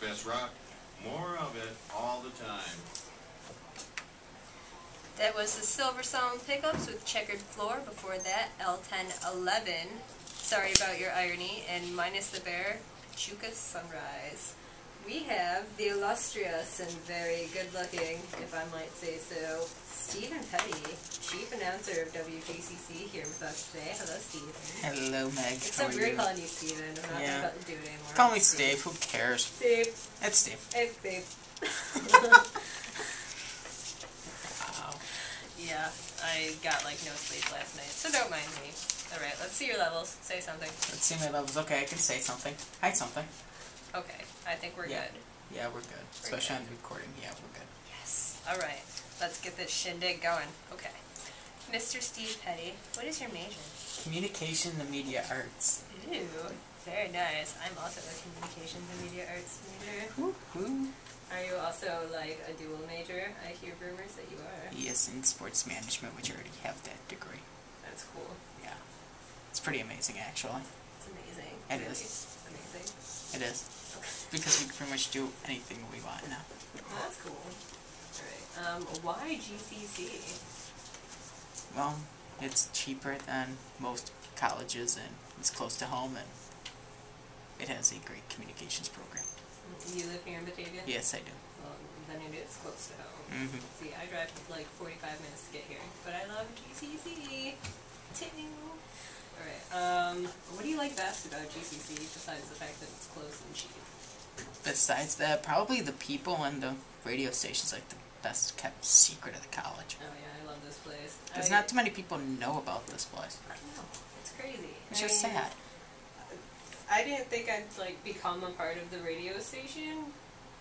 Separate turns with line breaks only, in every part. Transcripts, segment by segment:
best rock. More of it all the time.
That was the Silver Song Pickups with Checkered Floor. Before that, L1011. Sorry about your irony. And Minus the Bear, Pachuca Sunrise. We have the illustrious and very good-looking, if I might say so, Stephen Petty, chief announcer of WGCC, here with us today. Hello, Stephen.
Hello, Meg.
It's so weird calling you Stephen. I'm not going to do it anymore.
Call me Steve. Who cares?
Steve.
It's Steve.
Hey, Steve.
Wow.
Yeah, I got like no sleep last night, so don't mind me. Alright, let's see your levels. Say something.
Let's see my levels. Okay, I can say something. Hide something.
Okay, I think we're good.
Yeah, we're good. Especially on the recording. Yeah, we're good.
Yes. Alright, let's get this shindig going. Okay. Mr. Steve Petty, what is your major?
Communication and Media Arts.
Ooh, very nice. I'm also a communications and media arts major.
Woo-hoo.
Are you also like a dual major? I hear rumors that you are.
Yes, in sports management, which I already have that degree.
That's cool.
Yeah. It's pretty amazing, actually.
It's amazing.
It
really
is.
Amazing.
It is. Because we can pretty much do anything we want now.
Oh, that's cool. Alright. Why GCC?
Well, it's cheaper than most colleges, and it's close to home, and it has a great communications program.
You live here in Batavia?
Yes, I do.
Well, then it is close to home.
Mm-hmm.
See, I drive like 45 minutes to get here, but I love GCC. Alright, what do you like best about GCC besides the fact that it's close and cheap?
Besides that, probably the people and the radio station's like the best kept secret of the college.
Oh yeah, I love this place.
Because not too many people know about this place.
I know, it's crazy.
It's just sad.
I didn't think I'd like become a part of the radio station,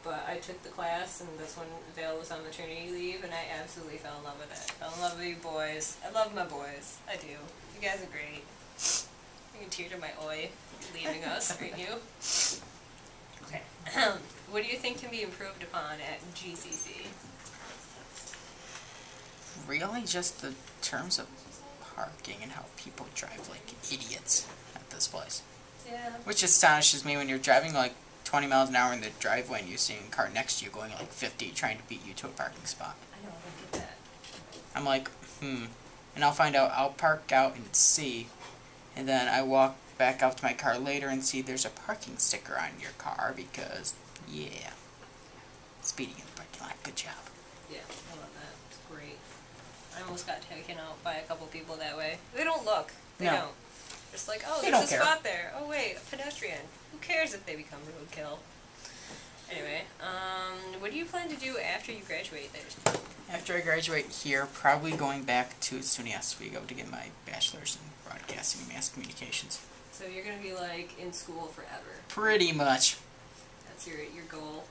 but I took the class, and that's when Vale was on maternity leave, and I absolutely fell in love with it. Fell in love with you boys. I love my boys. I do. You guys are great. You can tear to my oi leaving us, aren't you? Okay. What do you think can be improved upon at GCC?
Really, just the terms of parking and how people drive like idiots at this place.
Yeah.
Which astonishes me when you're driving like 20 miles an hour in the driveway and you're seeing a car next to you going like 50 trying to beat you to a parking spot.
I know, look at that.
I'm like, And I'll find out, I'll park out and see, and then I walk back out to my car later and see there's a parking sticker on your car because, yeah, speeding in the parking lot. Good job.
Yeah, I love that. It's great. I almost got taken out by a couple people that way. They don't look. They don't. Just like, oh, there's a spot there. Oh, wait, a pedestrian. Who cares if they become roadkill? Anyway, what do you plan to do after you graduate there?
After I graduate here, probably going back to SUNY Oswego to get my bachelor's in broadcasting and mass communications.
So you're going to be, like, in school forever?
Pretty much.
That's your goal?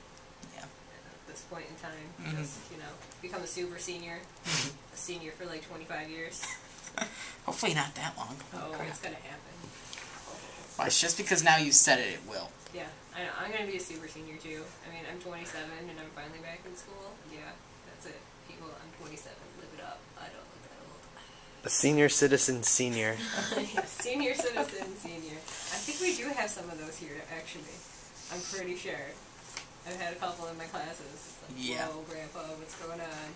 Yeah.
At this point in time?
Mm-hmm.
Just, you know, become a super senior? A senior for, like, 25 years?
Hopefully not that long.
Oh, it's going to happen.
Well, it's just because now you said it, it will.
Yeah, I know. I'm going to be a super senior, too. I mean, I'm 27, and I'm finally back in school. Yeah, that's it. People, I'm 27. Live it up. I don't look that old.
A senior citizen senior.
Yeah, senior citizen senior. I think we do have some of those here, actually. I'm pretty sure. I've had a couple in my classes. It's like,
yeah.
Whoa, Grandpa, what's going on?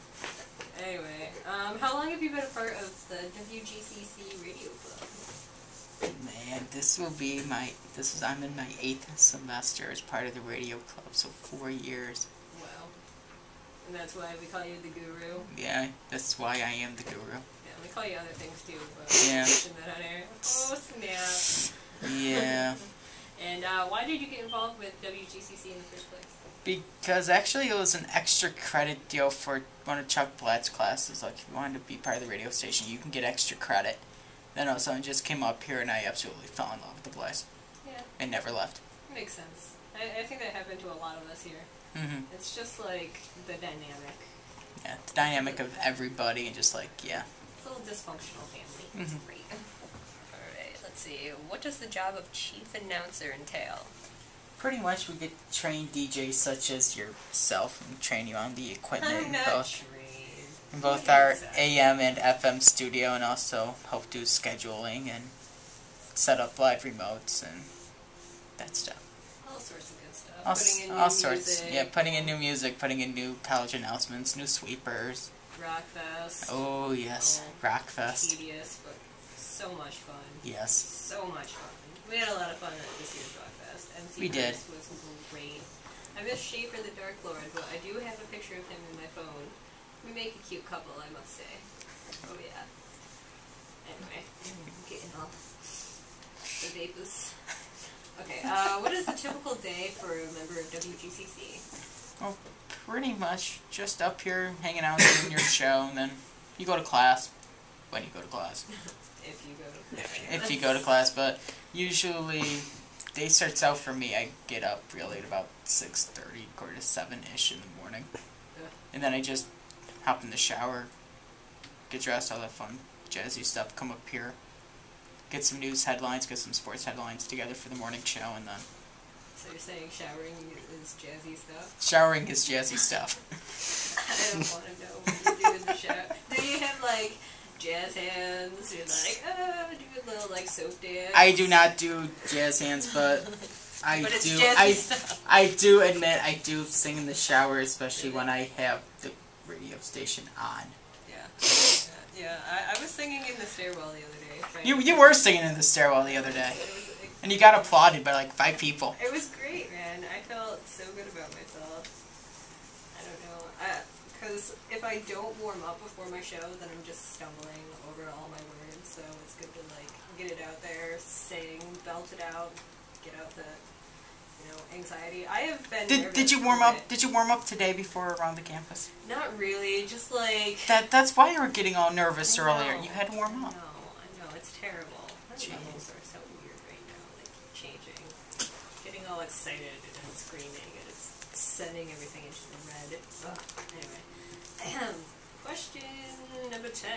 Anyway, how long have you been a part of the WGCC radio club?
Man, I'm in my 8th semester as part of the radio club, so 4 years.
Wow. And that's why we call you the guru?
Yeah, that's why I am the guru.
Yeah, we call you other things too, but
yeah.
mention that on air. Oh, snap.
Yeah.
And why did you get involved with WGCC in the first place?
Because actually it was an extra credit deal for one of Chuck Blatt's classes. Like, if you wanted to be part of the radio station, you can get extra credit. Then all of a sudden just came up here and I absolutely fell in love with the place.
Yeah.
And never left.
Makes sense. I think that happened to a lot of us here.
Mm-hmm.
It's just like the dynamic.
Yeah, the dynamic of everybody and just like, yeah.
It's a little dysfunctional family. It's great. Alright, let's see. What does the job of chief announcer entail?
Pretty much we get trained DJs such as yourself and train you on the equipment
I'm not trained.
In both our AM and FM studio, and also help do scheduling and set up live remotes and that stuff.
All sorts of good stuff. putting in new
all sorts.
music.
Yeah, putting in new music, putting in new college announcements, new sweepers.
Rockfest.
Oh yes, Rockfest.
Tedious, but so much fun.
Yes.
So much fun. We had a lot of fun at this year's Rockfest. MC
We did.
was great. I miss Schaefer the Dark Lord, but I do have a picture of him in my phone. We make a cute couple, I must say. Oh yeah. Anyway, getting all the vapors. Okay, what is the typical day for a member of WGCC?
Well, pretty much just up here hanging out doing your show, and then you go to class. When you go to class.
If you go to class.
If you go to class, but usually day starts out for me. I get up real late, about 6:30, 6:45-ish in the morning, and then I just hop in the shower, get dressed, all that fun, jazzy stuff. Come up here, get some news headlines, get some sports headlines together for the morning show, and then.
So you're saying showering is jazzy stuff?
Showering is jazzy stuff.
I don't want to know what you do in the shower. Do you have like jazz hands? You're like, do a little like soap dance.
I do not do jazz hands, but
But it's jazzy stuff.
I do admit I do sing in the shower, especially when I have the radio station on.
Yeah. I was singing in the stairwell the other day. Right?
You were singing in the stairwell the other day, and you got applauded by like 5 people.
It was great, man. I felt so good about myself. I don't know. Because if I don't warm up before my show, then I'm just stumbling over all my words. So it's good to like get it out there, sing, belt it out, get out the anxiety. I have been.
Did you warm up? Did you warm up today before around the campus?
Not really. Just like.
That's why you were getting all nervous earlier. You had to warm up.
I know. It's terrible. My levels are so weird right now. They keep changing. Getting all excited and screaming, and it's sending everything into the red. Ugh. Anyway. Question number 10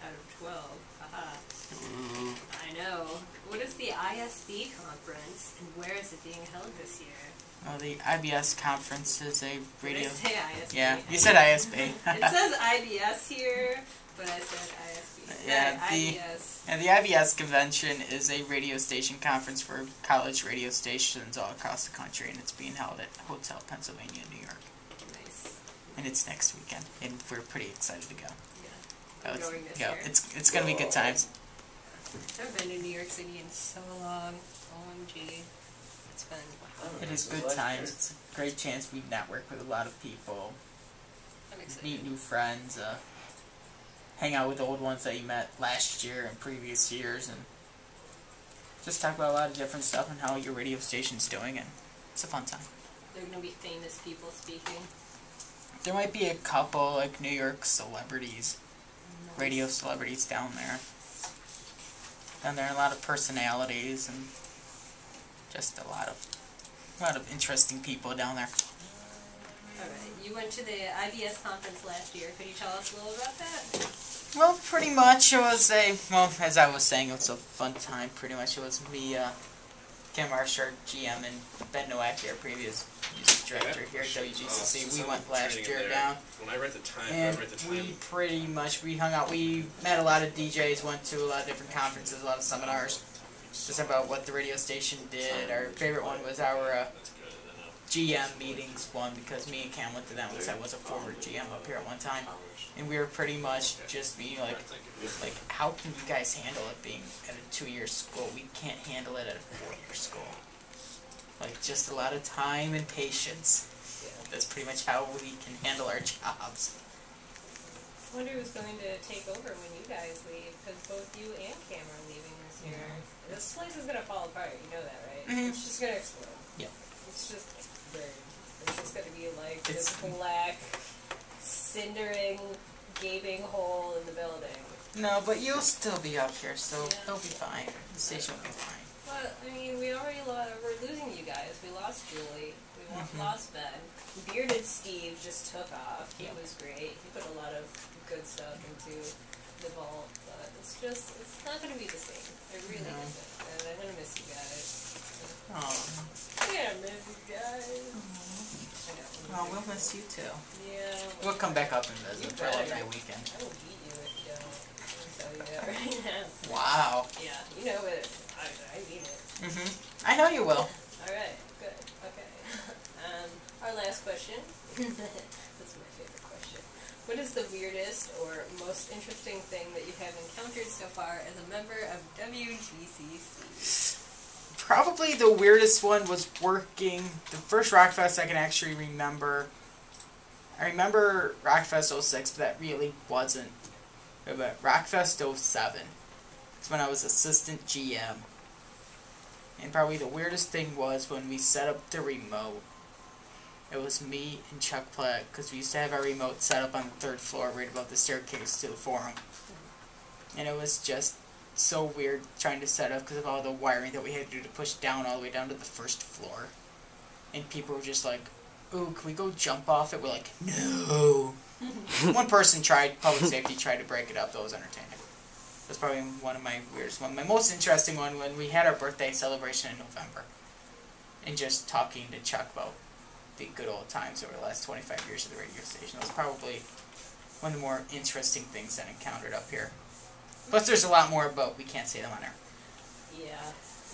out of 12. Haha. I know. What is the ISB conference, and where is it being held this year?
Well, the IBS conference is a radio.
Did I say ISB?
Yeah, you said ISB.
It says IBS here, but I said ISB.
Yeah,
IBS.
And the IBS convention is a radio station conference for college radio stations all across the country, and it's being held at Hotel Pennsylvania, New York.
Nice.
And it's next weekend, and we're pretty excited to go.
Yeah. I'm going this year.
It's gonna be good times.
I haven't been to New York City in so long. OMG. It's been.
It is good times. It's a great chance we network with a lot of people,
I'm excited.
meet new friends, hang out with old ones that you met last year and previous years, and just talk about a lot of different stuff and how your radio station's doing, and it's a fun time.
There are going to be famous people speaking.
There might be a couple, like New York celebrities,
Nice.
radio celebrities down there. Down there, a lot of personalities and just a lot of interesting people down there.
Alright, you went to the IBS conference last year. Could you tell us a little about that?
Well, pretty much it was as I was saying, it was a fun time. Pretty much it was me, Kim Marsh, our GM, and Ben Nowak, our previous music director here at WGCC. We went last year down.
When I write the time,
And we hung out. We met a lot of DJs, went to a lot of different conferences, a lot of seminars, just about what the radio station did. Our favorite one was our GM meetings one, because me and Cam went to them because I was a former GM up here at one time, and we were pretty much just being like how can you guys handle it being at a 2-year school? We can't handle it at a 4-year school. Like, just a lot of time and patience. That's pretty much how we can handle our jobs.
I wonder who's going to take over when you guys leave, because both you and Cam are leaving this year. This place is going to fall apart, you know that, right?
Mhm.
It's just going to explode.
Yep.
It's just burned. It's just going to be like this black, cindering, gaping hole in the building.
No, but you'll still be up here, so
Yeah.
they'll be fine. The station will be fine.
But, I mean, we're losing you guys. We lost Julie. We lost Ben. Bearded Steve just took off. He was great. He put a lot of good stuff into the vault, but it's not going to be the same. It really isn't. And I'm going to miss you guys.
Oh,
I'm going to miss you guys. I know.
well, we'll miss you too.
Yeah.
We'll come back up and visit for like
better.
a weekend.
I will beat you if you don't. I'm going to tell you that right now.
Wow.
Yeah, you know it. I mean it.
I know you will.
Alright, good. Okay. question. That's my favorite question. What is the weirdest or most interesting thing that you have encountered so far as a member of WGCC?
Probably the weirdest one was working the first Rockfest I can actually remember. I remember Rockfest 06, but that really wasn't. But Rockfest 07 is when I was assistant GM. And probably the weirdest thing was when we set up the remote. It was me and Chuck Platt, because we used to have our remote set up on the 3rd floor right above the staircase to the forum. And it was just so weird trying to set up because of all the wiring that we had to do to push down all the way down to the 1st floor. And people were just like, "Ooh, can we go jump off it?" We're like, "No." One person tried, public safety tried to break it up. That was entertaining. That's probably one of my weirdest ones. My most interesting one, when we had our birthday celebration in November. And just talking to Chuck about the good old times over the last 25 years of the radio station. That was probably one of the more interesting things I encountered up here. Plus, there's a lot more, but we can't say them on air.
Yeah,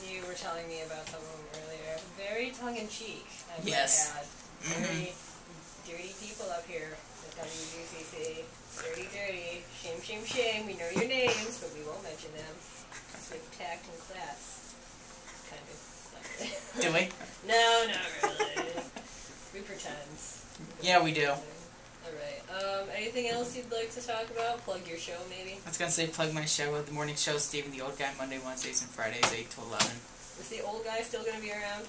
you were telling me about some of them earlier. Very tongue-in-cheek, I
Yes.
might add. Very dirty people up here at WGCC. Dirty, dirty. Shame, shame, shame. We know your names, but we won't mention them. With tact and class. Kind of.
Do we?
No, not really. We pretend.
Yeah, we do.
Alright. Anything else you'd like to talk about? Plug your show, maybe?
I was going to say plug my show with the morning show, Steve and the Old Guy, Monday, Wednesdays, and Fridays, 8 to 11.
Is the old guy still going to be around?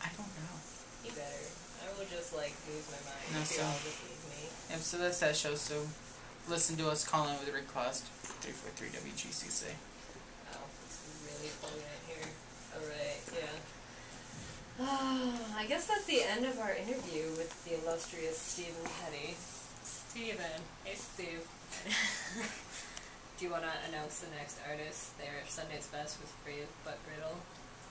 I don't know.
He better. I will just, lose my mind
No,
if you
so-
all just leave me.
Yeah, so that's that show, so listen to us, call in with a request, 343 WGCC.
Oh, it's really plugging in here. Alright, yeah. I guess that's the end of our interview with the illustrious Stephen Petty. Stephen. Hey, Steve. Do you want to announce the next artist? They're Sunday's Best with Brave But Brittle.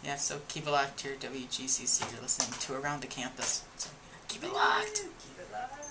Yeah, so keep it locked here, WGCC. You're listening to Around the Campus. So keep it locked.
Keep it locked.